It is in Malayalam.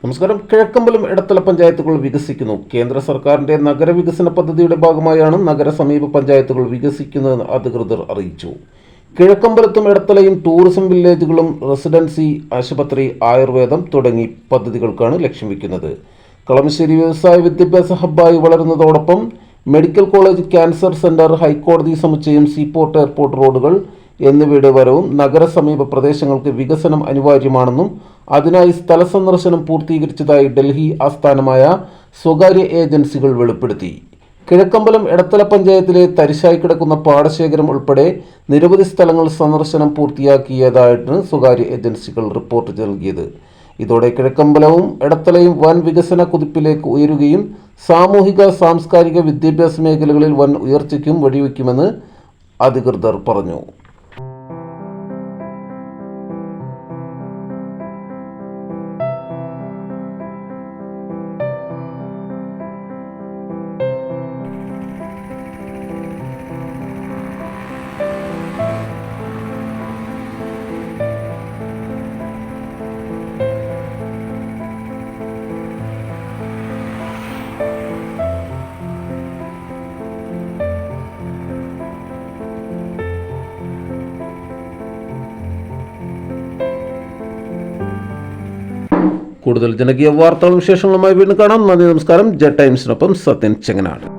നമസ്കാരം. കിഴക്കമ്പലം എടത്തല പഞ്ചായത്തുകൾ വികസിക്കുന്നു. കേന്ദ്ര സർക്കാരിന്റെ നഗരവികസന പദ്ധതിയുടെ ഭാഗമായാണ് നഗര സമീപ പഞ്ചായത്തുകൾ വികസിക്കുന്നതെന്ന് അധികൃതർ അറിയിച്ചു. കിഴക്കമ്പലത്തും എടത്തലയും ടൂറിസം വില്ലേജുകളും റെസിഡൻസി, ആശുപത്രി, ആയുർവേദം തുടങ്ങി പദ്ധതികൾക്കാണ് ലക്ഷ്യം വയ്ക്കുന്നത്. കളമശ്ശേരി വ്യവസായ വിദ്യാഭ്യാസ ഹബ്ബായി വളരുന്നതോടൊപ്പം മെഡിക്കൽ കോളേജ്, ക്യാൻസർ സെന്റർ, ഹൈക്കോടതി സമുച്ചയം, സീപോർട്ട്, എയർപോർട്ട് റോഡുകൾ എന്നിവയുടെ വരവും നഗര സമീപ പ്രദേശങ്ങൾക്ക് വികസനം അനിവാര്യമാണെന്നും അതിനായി സ്ഥല സന്ദർശനം പൂർത്തീകരിച്ചതായി ഡൽഹി ആസ്ഥാനമായ സ്വകാര്യ ഏജൻസികൾ വെളിപ്പെടുത്തി. കിഴക്കമ്പലം എടത്തല പഞ്ചായത്തിലെ തരിശായി കിടക്കുന്ന പാടശേഖരം ഉൾപ്പെടെ നിരവധി സ്ഥലങ്ങൾ സന്ദർശനം പൂർത്തിയാക്കിയതായിട്ടാണ് സ്വകാര്യ ഏജൻസികൾ റിപ്പോർട്ട് നൽകിയത്. ഇതോടെ കിഴക്കമ്പലവും എടത്തലയും വൻ വികസന കുതിപ്പിലേക്ക് ഉയരുകയും സാമൂഹിക, സാംസ്കാരിക, വിദ്യാഭ്യാസ മേഖലകളിൽ വൻ ഉയർച്ചയ്ക്കും വഴിവെക്കുമെന്ന് അധികൃതർ പറഞ്ഞു. കൂടുതൽ ജനകീയ വാർത്തകളും വിശേഷങ്ങളുമായി വീണ്ടും കാണാം. നന്ദി, നമസ്കാരം. ജെ ടൈംസിനൊപ്പം സത്യൻ ചെങ്ങനാട്.